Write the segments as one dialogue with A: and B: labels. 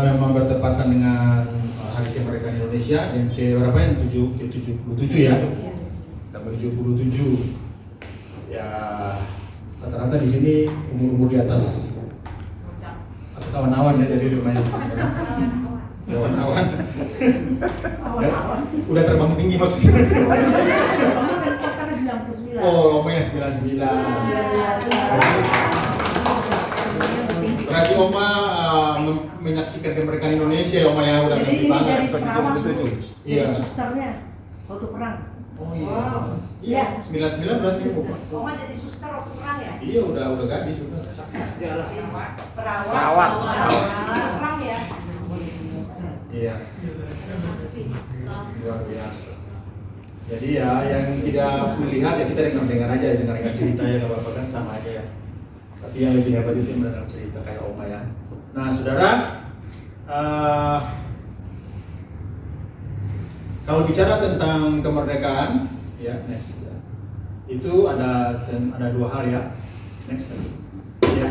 A: Memang bertepatan dengan Hari Kemerdekaan Indonesia yang ke berapa yang 77 ya, tambah 77 ya, rata-rata di sini umur di atas awan-awan ya, jadi lumayan awan-awan udah terbang tinggi maksudnya. Oh, omanya 99. Berarti Oma menyaksikan kemerdekaan Indonesia ya Oma ya, udah
B: jadi
A: lebih banget.
B: Jadi Sarawak tuh,
A: iya.
B: jadi susternya waktu perang.
A: Oh iya.
B: Wow.
A: Iya, 99 berarti
B: Oma jadi suster waktu perang ya?
A: Iya, udah gadis udah.
B: Perawat. Perang ya?
A: Iya. Luar biasa. Jadi ya yang tidak melihat ya kita dengar aja, dengar cerita ya, nggak apa-apa kan, sama aja ya. Tapi yang lebih hebat itu mendengar cerita kayak Oma ya. Nah, saudara, kalau bicara tentang kemerdekaan, ya next, itu ada dua hal ya. Next ya.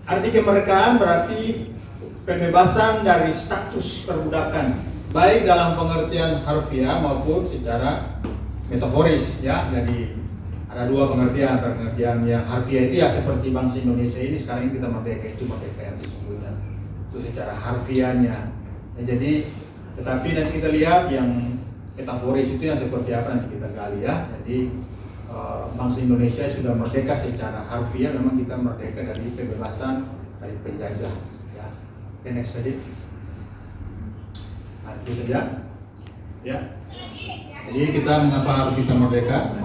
A: Arti kemerdekaan berarti pembebasan dari status perbudakan, baik dalam pengertian harfiah maupun secara metaforis ya. Jadi ada dua pengertian yang harfiah itu ya seperti bangsa Indonesia ini sekarang ini kita merdeka, itu merdeka yang sesungguhnya itu secara harfiahnya ya. Jadi tetapi nanti kita lihat yang metaforis itu yang seperti apa, nanti kita gali ya. Jadi bangsa Indonesia sudah merdeka secara harfiah, memang kita merdeka dari pembebasan dari penjajah ya. Oke, next tadi. Nah, itu saja ya. Jadi kita mengapa harus kita merdeka?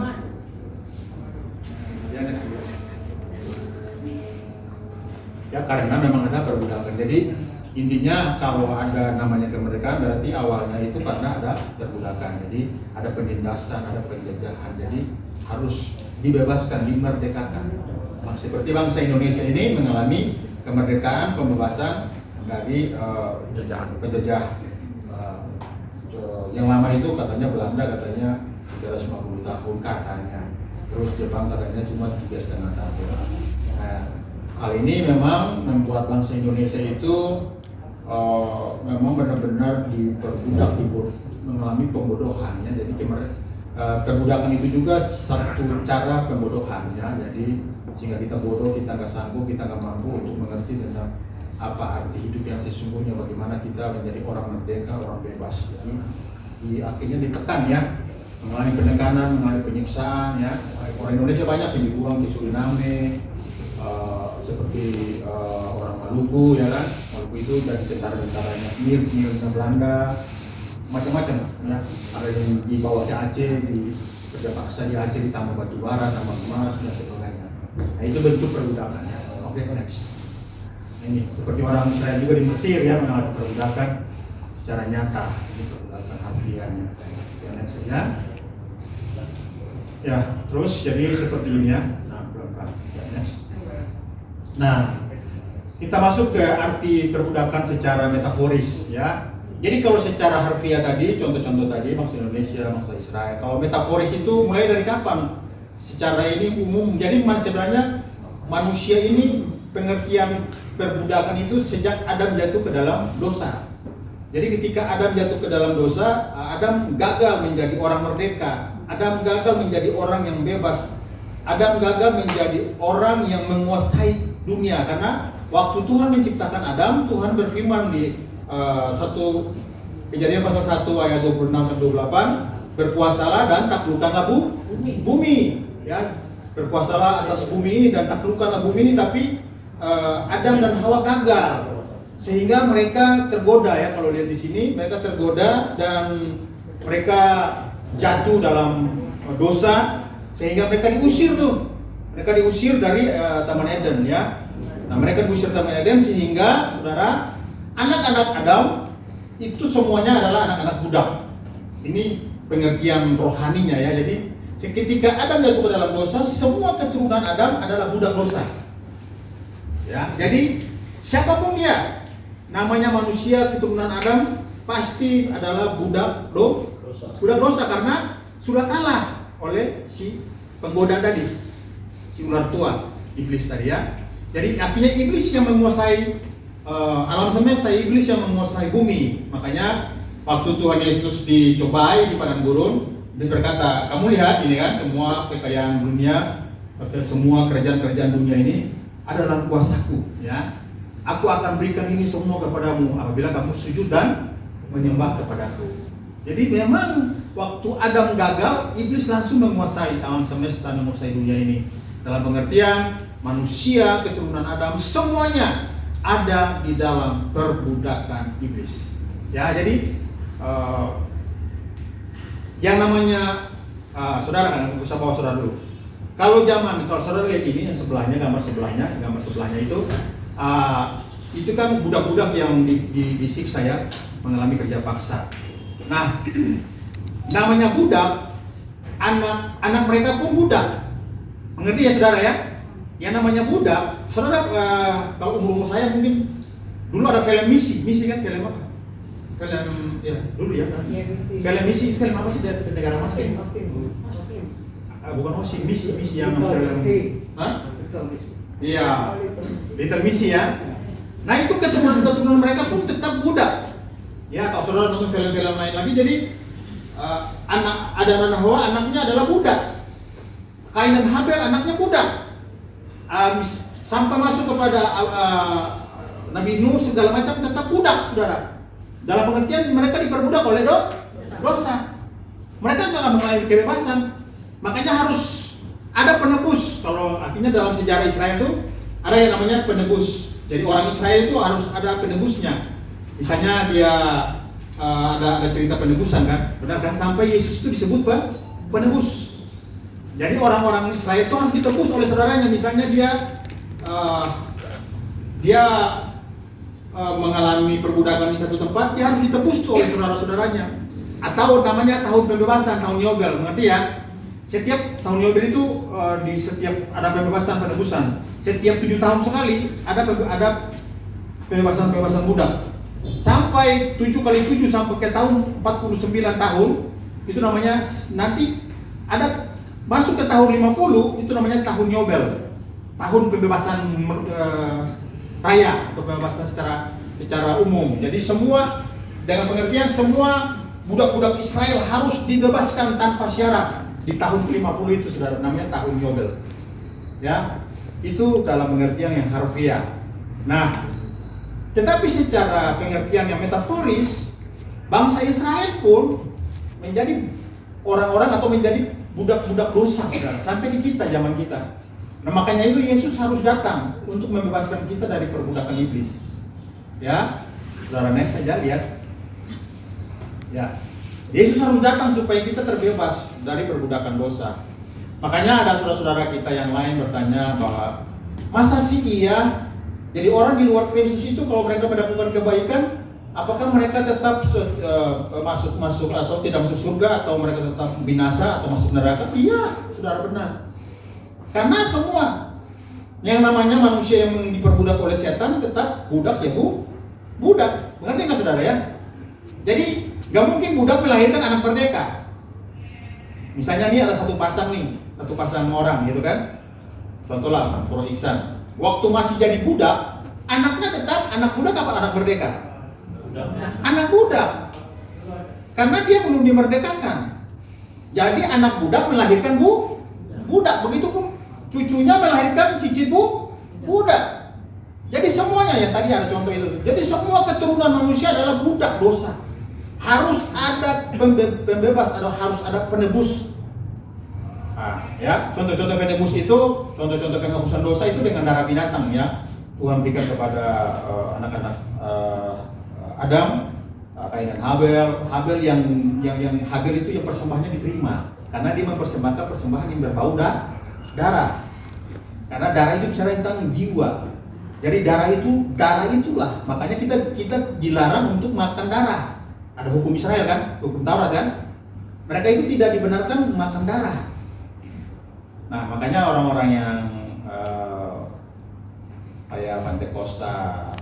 A: Ya karena memang ada perbudakan. Jadi intinya kalau ada namanya kemerdekaan berarti awalnya itu karena ada perbudakan. Jadi ada penindasan, ada penjajahan. Jadi harus dibebaskan, dimerdekakan. Seperti bangsa Indonesia ini mengalami kemerdekaan, pembebasan dari penjajah. Yang lama itu katanya Belanda katanya 350 tahun katanya. Terus Jepang katanya cuma 3,5 tahun. Nah, hal ini memang membuat bangsa Indonesia itu memang benar-benar diperbudak, mengalami pembodohannya. Jadi perbudakan itu juga satu cara pembodohannya. Jadi sehingga kita bodoh, kita nggak sanggup, kita nggak mampu untuk mengerti tentang apa arti hidup yang sesungguhnya, bagaimana kita menjadi orang merdeka, orang bebas. Jadi akhirnya ditekan ya, mengalami penekanan, mengalami penyiksaan ya. Orang Indonesia banyak yang dibuang di Suriname, seperti orang Maluku ya kan. Maluku itu jadi tentara-tentaranya Mir Belanda, macam-macam ya. Ada yang dibawa ke Aceh, di kerja paksa di Aceh, ditambah batu bara, tambah emas dan sebagainya. Nah, itu bentuk perbudakannya. Oke, next. Ini seperti orang Israel juga di Mesir ya, mengalami perbudakan secara nyata. Ini perbudakan harfiahnya. Ya, next ya. Ya, terus jadi seperti ini ya. Nah, pelan-pelan. Ya, next. Nah, kita masuk ke arti perbudakan secara metaforis ya. Jadi kalau secara harfiah tadi, contoh-contoh tadi bangsa Indonesia, bangsa Israel. Kalau metaforis itu mulai dari kapan? Secara ini umum. Jadi sebenarnya manusia ini pengertian perbudakan itu sejak Adam jatuh ke dalam dosa. Jadi ketika Adam jatuh ke dalam dosa, Adam gagal menjadi orang merdeka. Adam gagal menjadi orang yang bebas. Adam gagal menjadi orang yang menguasai dunia, karena waktu Tuhan menciptakan Adam, Tuhan berfirman di satu Kejadian pasal 1 ayat 26 sampai 28, berkuasalah dan taklukkanlah bumi ya, berkuasalah atas bumi ini dan taklukkanlah bumi ini. Tapi Adam dan Hawa gagal, sehingga mereka tergoda ya. Kalau lihat di sini mereka tergoda dan mereka jatuh dalam dosa, sehingga mereka diusir dari Taman Eden ya. Nah, mereka diusir Taman Eden sehingga saudara, anak-anak Adam itu semuanya adalah anak-anak budak. Ini pengertian rohaninya ya. Jadi ketika Adam jatuh ke dalam dosa, semua keturunan Adam adalah budak dosa. Ya, jadi siapapun dia, namanya manusia keturunan Adam pasti adalah budak dosa karena sudah kalah oleh si penggoda tadi, si ular tua, iblis tadi ya. Jadi akhirnya iblis yang menguasai alam semesta, iblis yang menguasai bumi. Makanya waktu Tuhan Yesus dicobai di padang gurun, dia berkata, kamu lihat ini kan, semua kekayaan dunia, semua kerajaan-kerajaan dunia ini adalah kuasaku, ya. Aku akan berikan ini semua kepadamu apabila kamu sujud dan menyembah kepadaku. Jadi memang waktu Adam gagal, iblis langsung menguasai alam semesta, menguasai dunia ini. Dalam pengertian manusia, keturunan Adam, semuanya ada di dalam perbudakan iblis. Ya, jadi yang namanya saudara, kan usah bawa saudara dulu. Kalau saudara lihat ini yang sebelahnya, gambar sebelahnya itu kan budak-budak yang disiksa ya, mengalami kerja paksa. Nah, namanya budak, anak mereka pun budak. Mengerti ya saudara ya? Yang namanya budak, saudara kalau umur saya mungkin dulu ada film misi kan, film apa? Film ya dulu ya kan? Film misi, film apa sih dari negara Mesir? Bukan Osim, misi yang film. Hah? Iya, Little Misi ya. Nah itu keturunan mereka pun tetap budak. Ya, kalau saudara nonton film-film lain lagi, jadi anak Adam dan Hawa anaknya adalah budak. Kain dan Habel anaknya budak. Sampai masuk kepada Nabi Nuh segala macam tetap budak, saudara. Dalam pengertian mereka diperbudak oleh dosa. Mereka nggak akan mengalami kebebasan. Makanya harus ada penebus. Kalau artinya dalam sejarah Israel itu ada yang namanya penebus. Jadi orang Israel itu harus ada penebusnya. Misalnya dia ada cerita penebusan kan, benar kan? Sampai Yesus itu disebut penebus. Jadi orang-orang Israel itu harus ditebus oleh saudaranya. Misalnya dia mengalami perbudakan di satu tempat, dia harus ditebus tuh oleh saudara-saudaranya. Atau namanya tahun pembebasan, tahun Yobel, mengerti ya? Setiap tahun Yobel itu di setiap ada pembebasan penebusan. Setiap 7 tahun sekali ada pembebasan budak. Sampai 7 kali 7 sampai ke tahun 49 tahun itu namanya, nanti ada masuk ke tahun 50 itu namanya tahun Yobel. Tahun pembebasan raya atau pembebasan secara umum. Jadi semua dengan pengertian semua budak-budak Israel harus dibebaskan tanpa syarat. Di tahun 50 itu saudara, namanya tahun Yobel. Ya, itu dalam pengertian yang harfiah. Nah, tetapi secara pengertian yang metaforis, bangsa Israel pun menjadi orang-orang atau menjadi budak-budak dosa, saudara, sampai di kita, zaman kita. Nah, makanya itu Yesus harus datang untuk membebaskan kita dari perbudakan iblis. Ya, saudara, next saja lihat. Ya, Yesus harus datang supaya kita terbebas dari perbudakan dosa. Makanya ada saudara-saudara kita yang lain bertanya bahwa masa sih iya jadi orang di luar Kristus itu kalau mereka melakukan kebaikan, apakah mereka tetap masuk atau tidak masuk surga, atau mereka tetap binasa atau masuk neraka? Iya, saudara, benar. Karena semua yang namanya manusia yang diperbudak oleh setan tetap budak ya budak. Mengerti nggak saudara ya? Jadi gak mungkin budak melahirkan anak merdeka. Misalnya nih ada satu pasang orang gitu kan. Contohlah Pro Iksan. Waktu masih jadi budak, anaknya tetap anak budak apa anak merdeka? Anak budak. Karena dia belum dimerdekakan. Jadi anak budak melahirkan budak. Begitupun cucunya melahirkan cicit budak. Jadi semuanya ya, tadi ada contoh itu. Jadi semua keturunan manusia adalah budak dosa. Harus ada pembebas, harus ada penebus. Ya, contoh-contoh penebus itu, contoh-contoh penghapusan dosa itu dengan darah binatang ya. Tuhan berikan kepada anak-anak Adam, Kain dan Habel. Habel yang Habel itu yang persembahannya diterima karena dia mempersembahkan persembahan yang berbau darah. Karena darah itu bicara tentang jiwa. Jadi darah itulah. Makanya kita dilarang untuk makan darah. Ada hukum Israel kan, hukum Taurat kan. Mereka itu tidak dibenarkan makan darah. Nah, makanya orang-orang yang kayak Pantekosta,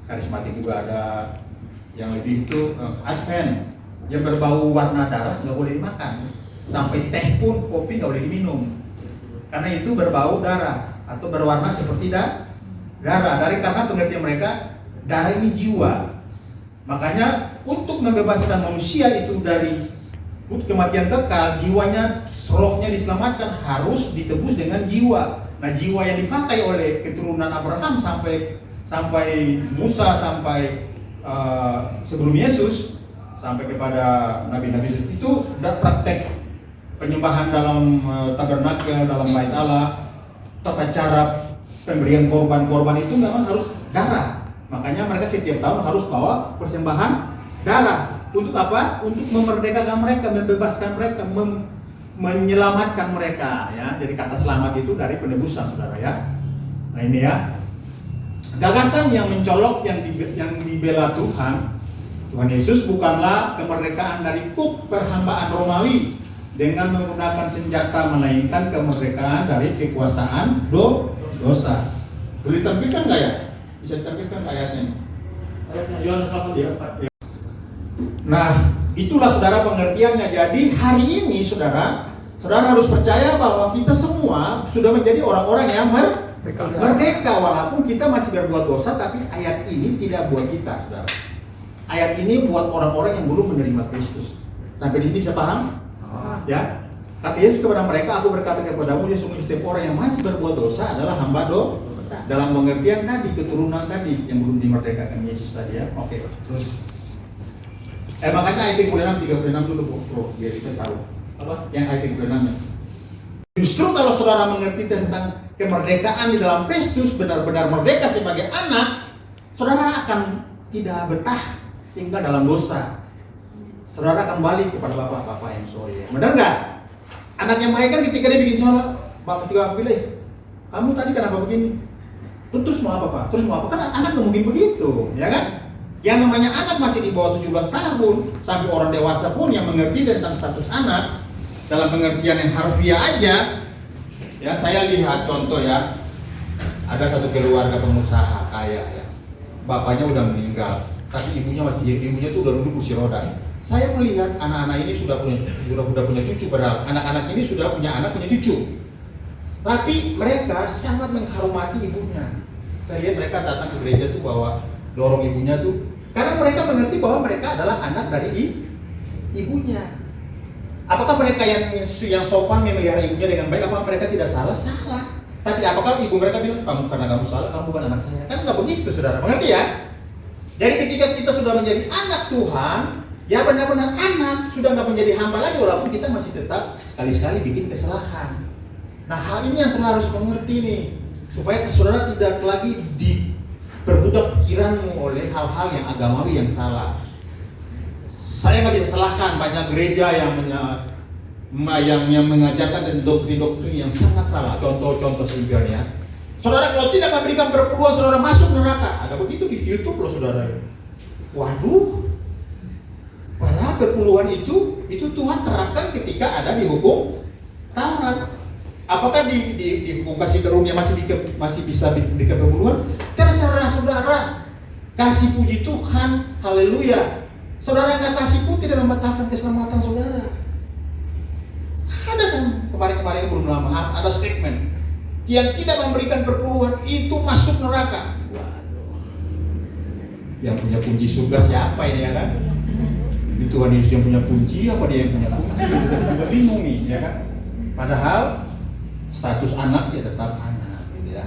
A: karismatik juga ada, yang lebih itu Advent, yang berbau warna darah nggak boleh dimakan. Sampai teh pun, kopi nggak boleh diminum, karena itu berbau darah atau berwarna seperti darah. Karena pengertian mereka darah ini jiwa. Makanya untuk membebaskan manusia itu dari kematian kekal, jiwanya, rohnya diselamatkan, harus ditebus dengan jiwa. Nah, jiwa yang dipakai oleh keturunan Abraham sampai Musa, sampai sebelum Yesus, sampai kepada nabi-nabi itu praktek penyembahan dalam tabernakel, dalam bait Allah, tata cara pemberian korban-korban itu memang harus darah. Makanya mereka setiap tahun harus bawa persembahan darah. Untuk apa? Untuk memerdekakan mereka, membebaskan mereka, menyelamatkan mereka, ya. Jadi kata selamat itu dari penebusan, saudara, ya. Nah, ini ya gagasan yang mencolok yang dibela Tuhan Yesus bukanlah kemerdekaan dari kuk perhambaan Romawi dengan menggunakan senjata, melainkan kemerdekaan dari kekuasaan dosa. Boleh ditampilkan nggak ya? Bisa ditampilkan ayatnya?
C: Yohanes 8:4.
A: Nah, itulah saudara pengertiannya. Jadi hari ini saudara harus percaya bahwa kita semua sudah menjadi orang-orang yang merdeka, walaupun kita masih berbuat dosa. Tapi ayat ini tidak buat kita, saudara. Ayat ini buat orang-orang yang belum menerima Kristus. Sampai di sini bisa paham? Ya, kata Yesus kepada mereka, aku berkata kepadamu, sesungguhnya setiap orang yang masih berbuat dosa adalah hamba dosa. Dalam pengertian tadi, keturunan tadi yang belum dimerdekakan Yesus tadi, ya. Oke, terus makanya ayat 36 dulu, bro, biar kita tahu
C: Apa?
A: yang ayat 36-nya. Justru kalau saudara mengerti tentang kemerdekaan di dalam Kristus, benar-benar merdeka sebagai anak, saudara akan tidak betah tinggal dalam dosa. Saudara kembali kepada bapak-bapak yang soleh. Benar nggak? Anak yang baik kan ketika dia bikin salah, bapak mesti pilih. Kamu tadi kenapa begini? Terus mau apa, Pak? Terus mau apa? Kan anak nggak mungkin begitu, ya kan? Yang namanya anak masih di bawah 17 tahun, sampai orang dewasa pun yang mengerti tentang status anak dalam pengertian yang harfiah aja. Ya, saya lihat contoh, ya. Ada satu keluarga pengusaha kaya, ya. Bapaknya udah meninggal, tapi ibunya tuh udah duduk kursi roda. Saya melihat anak-anak ini sudah punya cucu, padahal anak-anak ini sudah punya anak, punya cucu. Tapi mereka sangat menghormati ibunya. Saya lihat mereka datang ke gereja tuh bawa dorong ibunya tuh, karena mereka mengerti bahwa mereka adalah anak dari ibunya. Apakah mereka yang sopan memelihara ibunya dengan baik? Apakah mereka tidak salah? Salah. Tapi apakah ibu mereka bilang, karena kamu salah, kamu bukan anak saya? Kan nggak begitu, saudara. Mengerti ya? Jadi ketika kita sudah menjadi anak Tuhan, ya benar-benar anak, sudah nggak menjadi hamba lagi, walaupun kita masih tetap sekali-sekali bikin kesalahan. Nah, hal ini yang saudara harus mengerti nih, supaya saudara tidak lagi diperbudak pikiranmu oleh hal-hal yang agamawi yang salah. Saya nggak bisa salahkan banyak gereja yang mengajarkan tentang doktrin-doktrin yang sangat salah. Contoh-contoh simpelnya, saudara kalau tidak memberikan perpuluhan, saudara masuk neraka. Ada begitu di YouTube loh, saudara. Waduh, padahal perpuluhan itu Tuhan terapkan ketika ada di hukum Taurat. Apakah di hukum kasih karunia masih bisa di perpuluhan? Terserah saudara. Kasih puji Tuhan, haleluya. Saudara nggak kasih pun tidak membatalkan keselamatan saudara. Ada kemarin belum lama ada statement yang tidak memberikan perpuluhan itu masuk neraka. Waduh. Yang punya kunci surga siapa ini, ya kan? Ini Tuhan Yesus yang punya kunci, apa dia yang punya kunci? Kita juga bingung nih, ya kan? Padahal status anak ya tetap anak, gitu ya.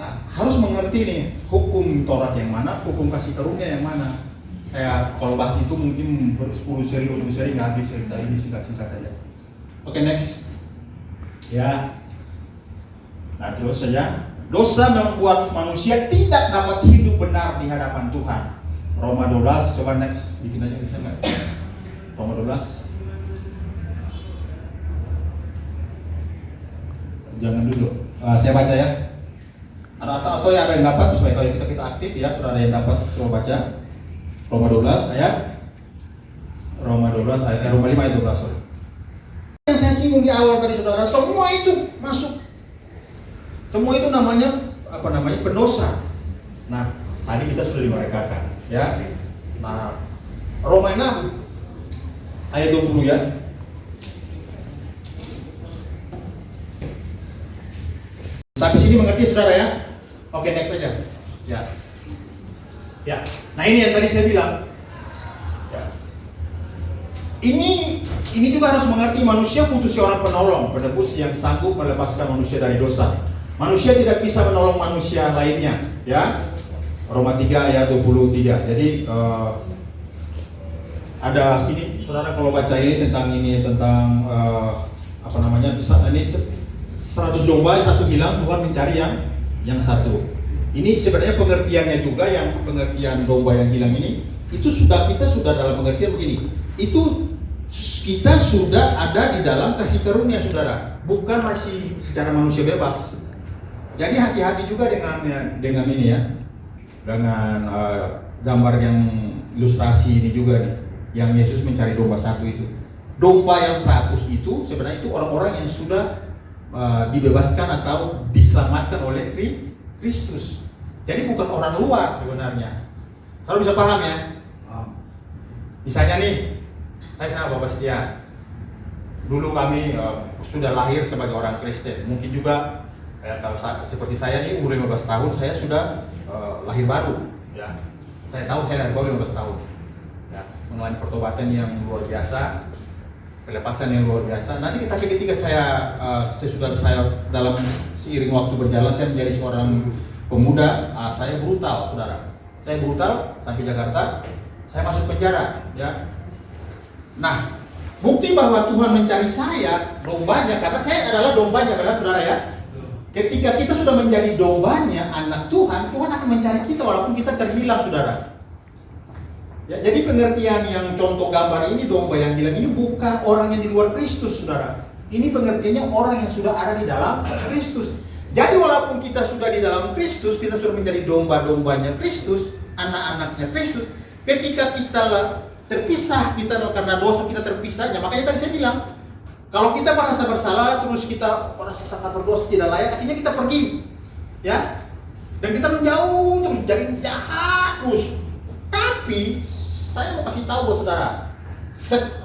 A: Nah, harus mengerti nih hukum Taurat yang mana, hukum kasih karunia yang mana. Saya kalau bahas itu mungkin 10 seri, 20 seri nggak habis, cerita ini singkat-singkat aja. Oke, next. Ya. Nah, terus saja, dosa membuat manusia tidak dapat hidup benar di hadapan Tuhan. Roma 12, coba next, bikin aja bisa nggak? Roma 12. Jangan dulu. Saya baca ya. Atau yang ada yang dapat supaya kalau kita aktif ya, sudah ada yang dapat, coba baca. Roma 12 ayat Roma 5 ayat 12. Sorry. Yang saya singgung di awal tadi, saudara, semua itu masuk. Semua itu namanya pendosa. Nah, tadi kita sudah dimerdekakan, ya. Nah, Roma 6 ayat 20 ya. Sampai sini mengerti, saudara, ya? Oke, next saja. Ya. Ya. Nah ini yang tadi saya bilang. Ya. Ini juga harus mengerti manusia butuh seorang penolong, penebus yang sanggup melepaskan manusia dari dosa. Manusia tidak bisa menolong manusia lainnya, ya. Roma 3 ayat 23. Jadi ada ini, saudara kalau baca ini tentang apa namanya? Ini 100 domba, satu hilang, Tuhan mencari yang satu. Ini sebenarnya pengertiannya juga, yang pengertian domba yang hilang ini, itu kita sudah dalam pengertian begini. Itu kita sudah ada di dalam kasih karunia, saudara, bukan masih secara manusia bebas. Jadi hati-hati juga dengan ini ya, dengan gambar yang ilustrasi ini juga nih, yang Yesus mencari domba satu itu. Domba yang 100 itu sebenarnya itu orang-orang yang sudah dibebaskan atau diselamatkan oleh Kristus. Jadi bukan orang luar sebenarnya. Selalu bisa paham ya? Misalnya nih, saya sama Bapak Setia. Dulu kami sudah lahir sebagai orang Kristen. Mungkin juga kalau seperti saya nih umur 15 tahun saya sudah lahir baru. Ya. Saya tahu saya lahir baru 15 tahun. Ya. Mengalami pertobatan yang luar biasa, kelepasan yang luar biasa. Nanti ketika saya dalam seiring waktu berjalan saya menjadi seorang pemuda, saya brutal, saudara. Saya brutal sampai Jakarta. Saya masuk penjara, ya. Nah, bukti bahwa Tuhan mencari saya, dombanya, karena saya adalah dombanya, benar saudara ya? Ketika kita sudah menjadi dombanya, anak Tuhan, Tuhan akan mencari kita walaupun kita terhilang, saudara. Ya, jadi pengertian yang contoh gambar ini, domba yang hilang ini bukan orang yang di luar Kristus, saudara. Ini pengertiannya orang yang sudah ada di dalam Kristus. Jadi walaupun kita sudah di dalam Kristus, kita sudah menjadi domba-dombanya Kristus, anak-anaknya Kristus. Ketika kita terpisah, kita karena dosa kita terpisahnya. Makanya tadi saya bilang, kalau kita merasa bersalah, terus kita merasa sangat berdosa, tidak layak, akhirnya kita pergi, ya, dan kita menjauh terus, jadi jahat terus. Tapi saya mau kasih tahu buat saudara,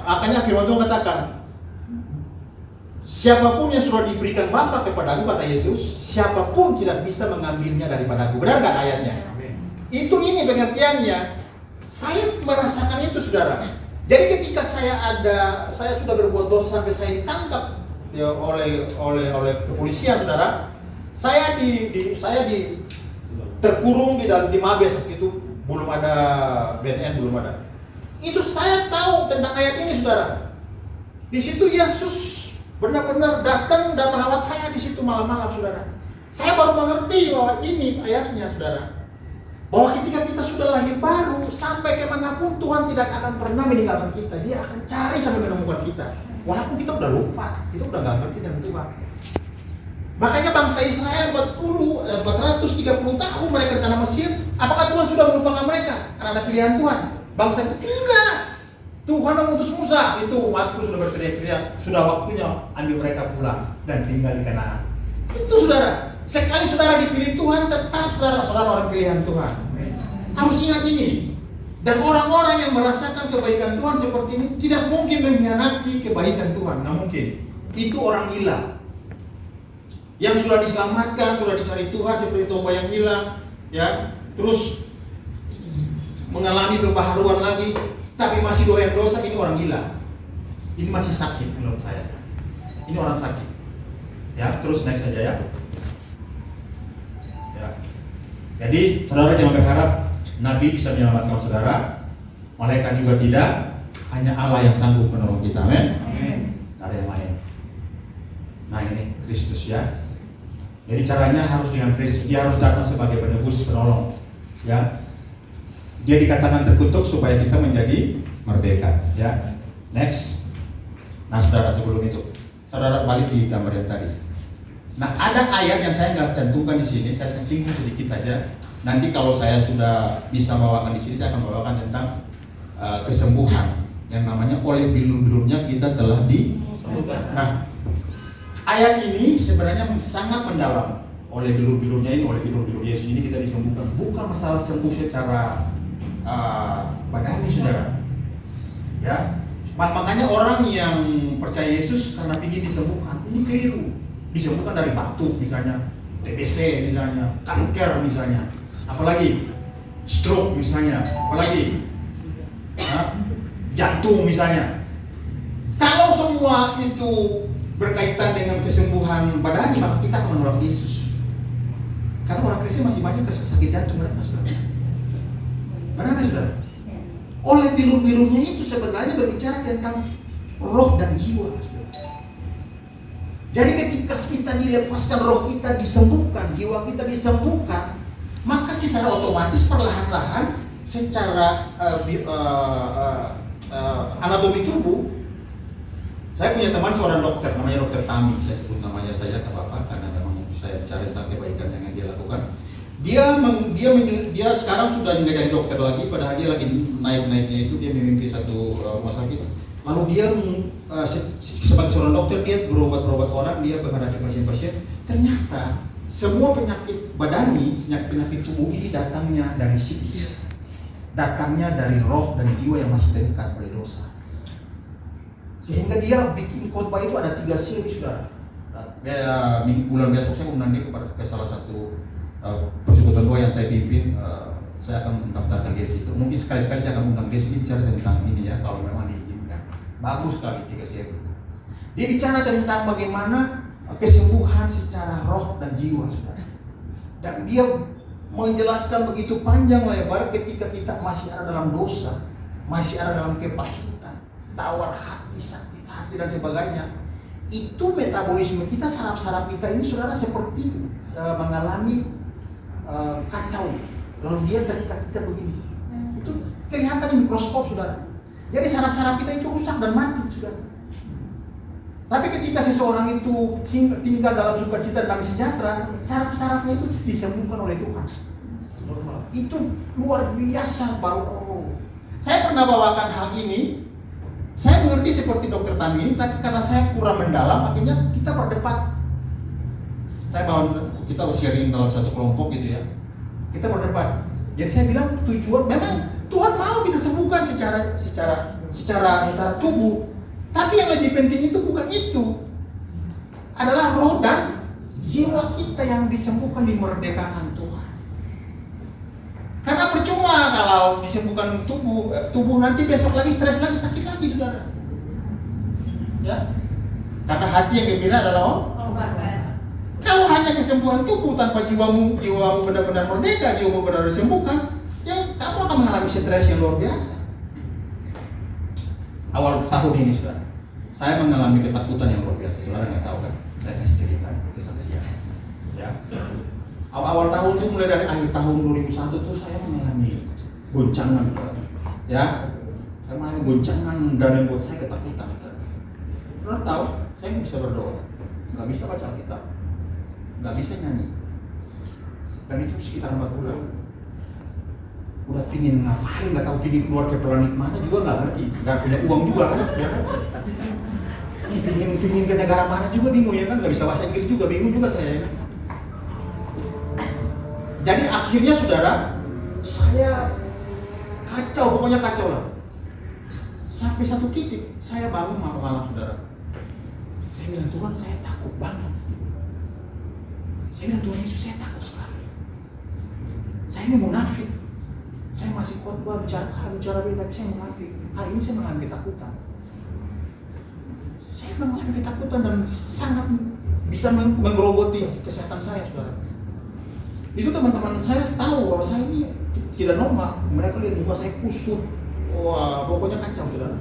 A: makanya firman Tuhan katakan, siapapun yang sudah diberikan Bapa kepadaku, kata Yesus, siapapun tidak bisa mengambilnya daripadaku. Benar nggak ayatnya? Itu ini pengertiannya. Saya merasakan itu, saudara. Jadi ketika saya sudah berbuat dosa sampai saya ditangkap ya, oleh kepolisian, saudara. Saya terkurung di Mabes itu, belum ada BNN, belum ada. Itu saya tahu tentang ayat ini, saudara. Di situ Yesus benar-benar datang dan melawat saya di situ malam-malam, saudara. Saya baru mengerti bahwa ini ayatnya, saudara. Bahwa ketika kita sudah lahir baru, sampai kemanapun Tuhan tidak akan pernah meninggalkan kita. Dia akan cari sampai menemukan kita. Walaupun kita udah lupa, kita udah gak ngerti dengan Tuhan. Makanya bangsa Israel 430 tahun mereka di tanah Mesir. Apakah Tuhan sudah melupakan mereka? Karena ada pilihan Tuhan. Bangsa itu enggak. Tuhan mengutus Musa. Itu Mazmur sudah berteriak-teriak, sudah waktunya ambil mereka pulang dan tinggal di Kanaan. Itu, saudara. Sekali saudara dipilih Tuhan, tetap saudara orang pilihan Tuhan. Harus ingat ini. Dan orang-orang yang merasakan kebaikan Tuhan seperti ini tidak mungkin mengkhianati kebaikan Tuhan, nggak mungkin. Itu orang gila. Yang sudah diselamatkan, sudah dicari Tuhan seperti domba yang hilang, ya. Terus mengalami pembaharuan lagi, tapi masih doyan dosa, ini orang gila. Ini masih sakit menurut saya. Ini orang sakit. Ya, terus next saja ya. Jadi saudara jangan berharap Nabi bisa menyelamatkan saudara, malaikat juga tidak, hanya Allah yang sanggup menolong kita, amin. Tidak ada yang lain. Nah ini Kristus ya. Jadi caranya harus dengan Kristus, dia harus datang sebagai penebus, penolong, ya. Dia dikatakan terkutuk supaya kita menjadi merdeka, ya. Next. Nah saudara, sebelum itu, saudara balik di gambar yang tadi. Nah, ada ayat yang saya nggak cantumkan di sini, saya singgung sedikit saja. Nanti kalau saya sudah bisa bawakan di sini, saya akan bawakan tentang kesembuhan yang namanya oleh bilur-bilurnya kita telah disembuhkan. Nah, ayat ini sebenarnya sangat mendalam. Oleh bilur-bilurnya ini, oleh bilur-bilur Yesus ini kita disembuhkan. Bukan masalah sembuh secara badani, saudara. Ya, makanya orang yang percaya Yesus karena ingin disembuhkan, ini keliru. Disembuhkan dari batuk misalnya, TBC misalnya, kanker misalnya, apalagi stroke misalnya, apalagi jantung misalnya. Kalau semua itu berkaitan dengan kesembuhan badani, maka kita akan menolak Yesus. Karena orang Kristen masih banyak sakit jantung, benar saudara? Benar saudara? Oleh bilur-bilurnya itu sebenarnya berbicara tentang roh dan jiwa, saudara. Jadi ketika kita dilepaskan, roh kita disembuhkan, jiwa kita disembuhkan, maka secara otomatis perlahan-lahan secara anatomi tubuh. Saya punya teman seorang dokter, namanya Dokter Tami. Saya sebut namanya saja tak apa-apa, karena memang saya bicara tentang kebaikan yang dia lakukan. Dia sekarang sudah nggak jadi dokter lagi, padahal dia lagi naik-naiknya itu, dia memimpin satu rumah sakit. Lalu dia sebagai seorang dokter, dia berobat orang, dia menghadapi pasien-pasien. Ternyata semua penyakit badani, penyakit tubuh ini datangnya dari psikis, datangnya dari roh dan jiwa yang masih terikat oleh dosa. Sehingga dia bikin khotbah itu ada 3 seri, saudara. Bulan besok saya mengundang dia ke salah satu persekutuan doa yang saya pimpin. Saya akan mendaftarkan dia di situ. Mungkin sekali-sekali saya akan undang dia sedikit bicara tentang ini ya, kalau memang diizinkan. Bagus sekali 3 seri. Dia bicara tentang bagaimana kesembuhan secara roh dan jiwa, saudara. Dan dia menjelaskan begitu panjang lebar ketika kita masih ada dalam dosa, masih ada dalam kepahitan, tawar hati, sakit hati dan sebagainya. Itu metabolisme kita, saraf-saraf kita ini, saudara, seperti mengalami kacau. Lalu dia terikat begini. Itu kelihatan di mikroskop, saudara. Jadi saraf-saraf kita itu rusak dan mati, saudara. Tapi ketika seseorang itu tinggal dalam sukacita dan damai sejahtera, saraf-sarafnya itu disembuhkan oleh Tuhan. Itu luar biasa, baru. Saya pernah bawakan hal ini. Saya mengerti seperti Dokter Tami ini, tapi karena saya kurang mendalam, akhirnya kita berdebat. Kita sharing dalam satu kelompok gitu ya. Kita berdebat. Jadi saya bilang tujuan memang Tuhan mau kita sembuhkan secara tubuh. Tapi yang lebih penting itu bukan itu. Adalah roh dan jiwa kita yang disembuhkan, dimerdekakan Tuhan. Karena percuma kalau disembuhkan tubuh nanti besok lagi stres lagi, sakit lagi, saudara. Ya. Karena hati yang gembira adalah kalau hanya kesembuhan tubuh tanpa jiwamu benar-benar merdeka, jiwamu benar-benar disembuhkan, ya kamu akan mengalami stres yang luar biasa. Awal tahun ini, saudara, saya mengalami ketakutan yang luar biasa. Saudara nggak tahu kan? Saya kasih cerita kesaksian. Ya. Awal tahun itu, mulai dari akhir tahun 2001 itu saya mengalami goncangan, saudara. Ya, saya mengalami goncangan dan yang buat saya ketakutan, saudara. Saudara tahu, saya nggak bisa berdoa, nggak bisa baca Alkitab, nggak bisa nyanyi. Dan itu sekitar 4 bulan. Udah pingin ngapain, nggak tahu pingin keluar ke planet mana juga nggak ngerti, nggak punya uang juga kan, ya kan? Pingin ke negara mana juga bingung ya kan, nggak bisa bahasa Inggris juga bingung juga saya. Ya kan? Jadi akhirnya, saudara, saya kacau, pokoknya kacau lah. Sampai satu titik saya bangun malam-malam, saudara. Saya bilang, Tuhan, saya takut banget. Saya bilang, Tuhan Yesus, saya takut sekali. Saya ini munafik. Saya masih khotbah bicara B, tapi saya munafik. Hari ini saya mengalami ketakutan. Saya mengalami ketakutan dan sangat bisa menggerogoti kesehatan saya, saudara. Itu teman-teman saya tahu bahwa saya ini tidak normal. Mereka lihat muka saya kusut. Wah, pokoknya kacau, saudara.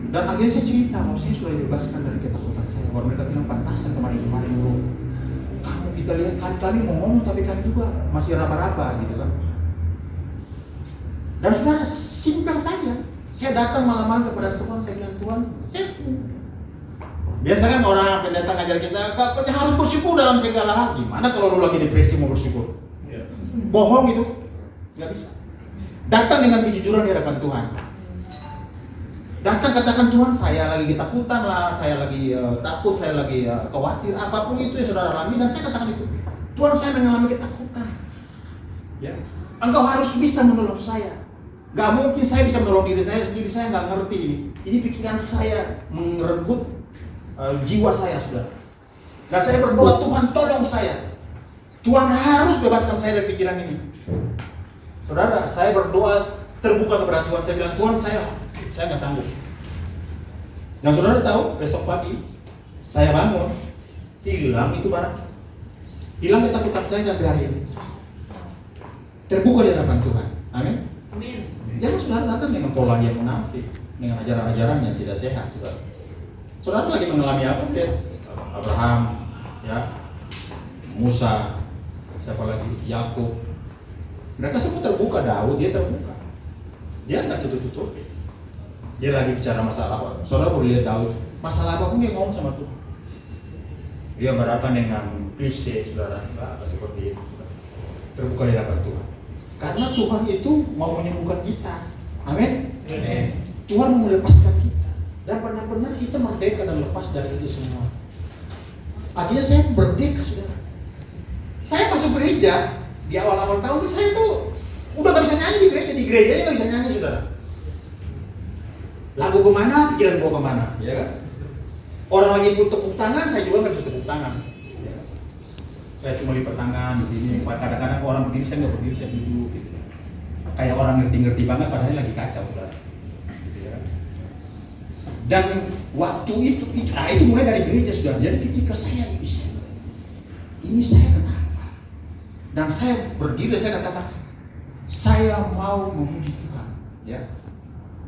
A: Dan akhirnya saya cerita bahwa saya sudah dibebaskan dari ketakutan saya. Bahwa mereka bilang, pantasan kemarin-kemarin bro, kamu kita lihat kali-kali mau ngomong tapi kami juga masih raba-raba gitu kan. Dan saudara, simpel saja. Saya datang malam-malam kepada Tuhan, saya bilang, Tuhan, saya biasa kan orang pendeta ngajar kita, kau harus bersyukur dalam segala hal. Gimana kalau lu lagi depresi mau bersyukur? Ya. Bohong itu, nggak bisa. Datang dengan kejujuran di hadapan Tuhan. Datang katakan, Tuhan, saya lagi ketakutan lah, saya lagi takut, saya lagi khawatir, apapun itu yang saudara alami, dan saya katakan itu, Tuhan, saya mengalami ketakutan. Ya. Engkau harus bisa menolong saya. Gak mungkin saya bisa menolong diri saya sendiri, saya nggak ngerti ini. Ini pikiran saya merenggut jiwa saya, saudara. Dan saya berdoa, Tuhan tolong saya. Tuhan harus bebaskan saya dari pikiran ini. Saudara, saya berdoa terbuka kepada Tuhan. Saya bilang, Tuhan, saya nggak sanggup. Yang saudara tahu, besok pagi saya bangun, hilang itu barang. Hilang ketakutan saya sampai hari ini. Terbuka di hadapan Tuhan. Amin.
B: Amin.
A: Jangan saudara datang dengan pola yang munafik, dengan ajaran-ajaran yang tidak sehat, saudara. Saudara lagi mengalami apa? Abraham, ya, Musa, siapa lagi? Yakub. Mereka semua terbuka. Daud dia terbuka. Dia nggak tutup-tutup. Dia lagi bicara masalah apa? Saudara boleh lihat Daud. Masalah apapun dia ngomong sama Tuhan. Dia berdatang dengan klise, saudara. Nggak seperti itu. Saudara. Terbuka di hadapan Tuhan. Karena Tuhan itu mau menyembuhkan kita. Amin. Tuhan mau melepaskan kita. Dan benar-benar kita merdeka dan lepas dari itu semua. Akhirnya saya merdeka, saudara. Saya masuk gereja di awal-awal tahun saya tuh udah gak bisa nyanyi di gereja. Di gereja gak bisa nyanyi, saudara. Lagu kemana, pikiran gua kemana, ya kan? Orang lagi tepuk tangan, saya juga gak bisa tepuk tangan. Saya cuma lipat tangan begini. Kadang-kadang orang berdiri, saya nggak berdiri, saya duduk gitu. Kayak orang ngerti-ngerti banget, padahal lagi kacau, saudara. Gitu ya. Dan waktu itu mulai dari gereja, saudara. Jadi ketika saya bisa, ini saya kenapa? Dan saya berdiri, saya katakan, saya mau memuji Tuhan. Ya,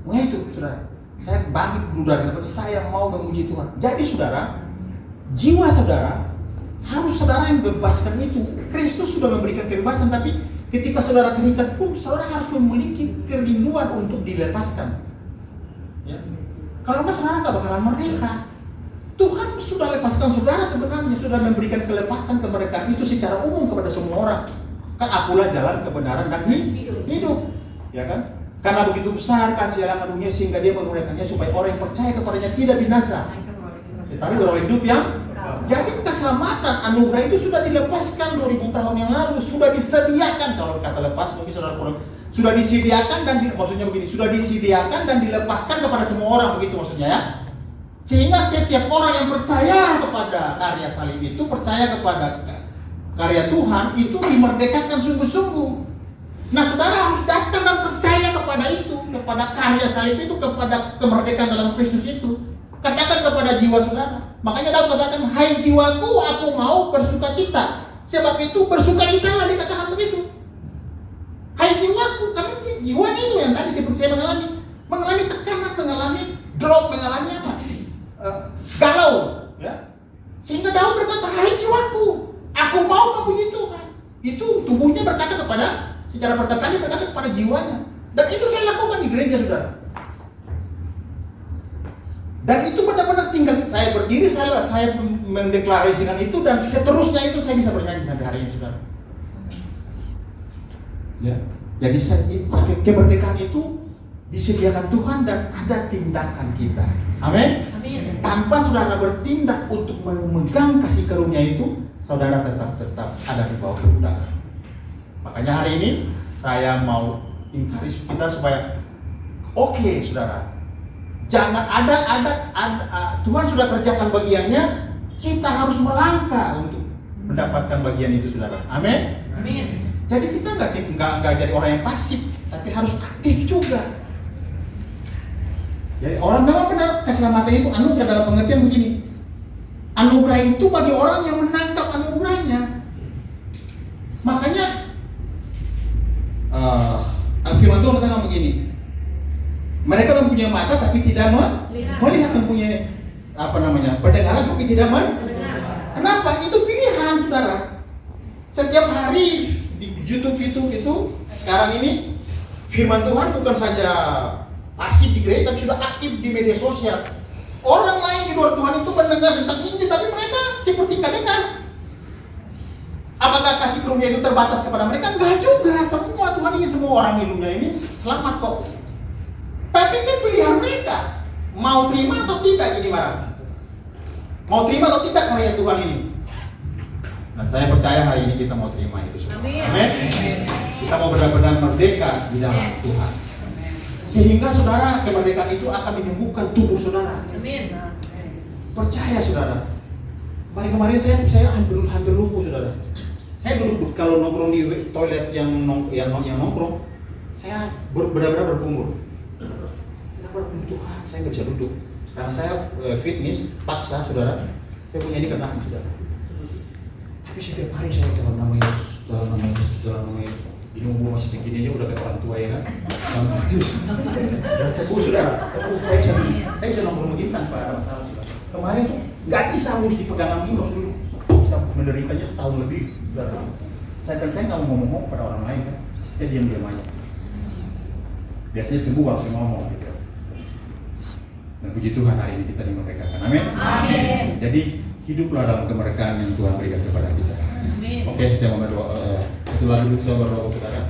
A: mulai itu, saudara. Saya bangkit dulu dari tempat, saya mau memuji Tuhan. Jadi, saudara, jiwa saudara harus saudara yang bebaskan itu. Kristus sudah memberikan kebebasan, tapi ketika saudara terikat pun, saudara harus memiliki kerinduan untuk dilepaskan. Ya. Kalau enggak, saudara nggak bakalan merdeka. Tuhan sudah lepaskan saudara sebenarnya, sudah memberikan kelepasan kemerdekaan itu secara umum kepada semua orang. Kan akulah jalan kebenaran dan hidup. Ya kan? Karena begitu besar kasih Allah karunia sehingga dia menurunkannya supaya orang yang percaya kepadanya tidak binasa, tetapi beroleh hidup yang. Jadi keselamatan anugerah itu sudah dilepaskan 2000 tahun yang lalu, sudah disediakan. Kalau kata lepas mungkin saudara kurang, sudah disediakan dan maksudnya begini, sudah disediakan dan dilepaskan kepada semua orang, begitu maksudnya ya. Sehingga setiap orang yang percaya kepada karya salib itu, percaya kepada karya Tuhan itu dimerdekakan sungguh-sungguh. Nah, saudara harus datang dan percaya kepada itu, kepada karya salib itu, kepada kemerdekaan dalam Kristus itu. Katakan kepada jiwa saudara. Makanya Daud katakan, hai jiwaku, aku mau bersukacita. Sebab itu bersukacitalah, dikatakan begitu. Hai jiwaku, karena jiwanya itu yang tadi seperti saya mengalami tekanan, mengalami drop, mengalami apa? Galau, ya. Sehingga Daud berkata, hai jiwaku, aku mau memuji Tuhan. Itu tubuhnya berkata kepada, secara perkataannya berkata kepada jiwanya. Dan itu saya lakukan di gereja, saudara. Dan itu benar-benar tinggal saya berdiri, saya mendeklarasikan itu, dan seterusnya itu saya bisa bernyanyi sampai hari ini, saudara. Ya, jadi kemerdekaan itu disediakan Tuhan dan ada tindakan kita. Amin. Tanpa saudara bertindak untuk memegang kasih karunia itu, saudara tetap ada di bawah perbudakan. Makanya hari ini saya mau encourage kita supaya oke, saudara. Jangan ada Tuhan sudah kerjakan bagiannya, kita harus melangkah untuk mendapatkan bagian itu, saudara. Amin. Jadi kita nggak jadi orang yang pasif, tapi harus aktif juga. Jadi orang memang benar keselamatan itu anugerah dalam pengertian begini. Anugerah itu bagi orang yang menangkap anugerahnya. Makanya firman Tuhan katakan begini. Mereka mempunyai mata tapi tidak melihat, mempunyai pendengaran tapi tidak mendengar. Kenapa? Itu pilihan, saudara. Setiap hari di YouTube itu sekarang ini firman Tuhan bukan saja pasif di gereja tapi sudah aktif di media sosial. Orang lain di luar Tuhan itu mendengar tentang Injil tapi mereka seperti nggak dengar. Apakah kasih karunia itu terbatas kepada mereka? Enggak juga. Semua Tuhan ingin semua orang di dunia ini selamat kok. Tapi kan pilihan mereka mau terima atau tidak ini barang. Mau terima atau tidak karya Tuhan ini. Dan saya percaya hari ini kita mau terima itu semua. Amin. Kita mau benar-benar merdeka di dalam Tuhan. Sehingga saudara, kemerdekaan itu akan menyembuhkan tubuh saudara.
B: Amin.
A: Percaya saudara. Kemarin saya hampir lumpuh, saudara. Saya duduk kalau nongkrong di toilet yang nongkrong, saya benar-benar bergumur. Benar-benar Tuhan, saya nggak bisa duduk karena saya fitness paksa, saudara. Saya punya ini karena saudara. Tapi setiap hari saya dalam nama Yesus, dalam nama Yesus, dalam nama Yesus. Ini umur masih segini aja udah kayak orang tua ya kan? Dalam nama Yesus. Dan saya bisa nongkrong begini tanpa ada masalah, saudara. Kemarin tuh nggak bisa harus dipegang ini dulu, bisa menderitanya setahun lebih. Saya nggak mau ngomong pada orang lain kan, saya diam-diam aja. Biasanya sembuh baru saya ngomong gitu. Dan puji Tuhan hari ini kita dimerdekakan, amin.
B: Amin.
A: Jadi hiduplah dalam kemerdekaan yang Tuhan berikan kepada kita.
B: Amin.
A: Oke, saya mau berdoa. Itu lalu saya berdoa, saudara.